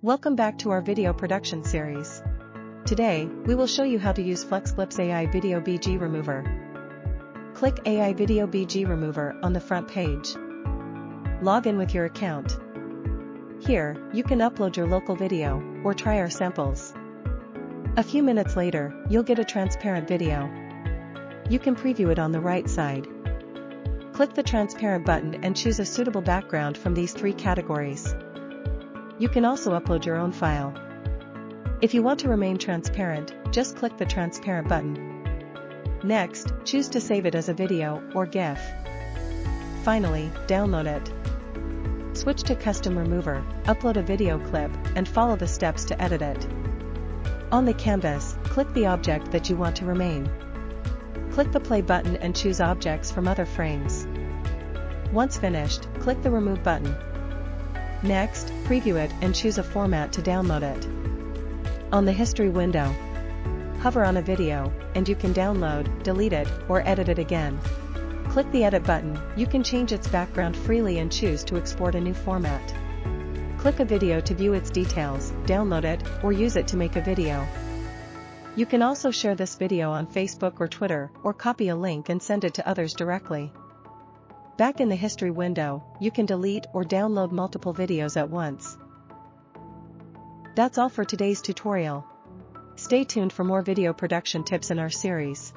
Welcome back to our video production series. Today, we will show you how to use FlexClip's AI Video BG Remover. Click AI Video BG Remover on the front page. Log in with your account. Here, you can upload your local video, or try our samples. A few minutes later, you'll get a transparent video. You can preview it on the right side. Click the transparent button and choose a suitable background from these three categories. You can also upload your own file. If you want to remain transparent, just click the transparent button. Next, choose to save it as a video or GIF. Finally, download it. Switch to Custom Remover, upload a video clip, and follow the steps to edit it. On the canvas, click the object that you want to remain. Click the play button and choose objects from other frames. Once finished, click the remove button. Next, preview it and choose a format to download it. On the history window, hover on a video, and you can download, delete it, or edit it again. Click the edit button. You can change its background freely and choose to export a new format. Click a video to view its details, download it, or use it to make a video. You can also share this video on Facebook or Twitter, or copy a link and send it to others directly. Back in the history window, you can delete or download multiple videos at once. That's all for today's tutorial. Stay tuned for more video production tips in our series.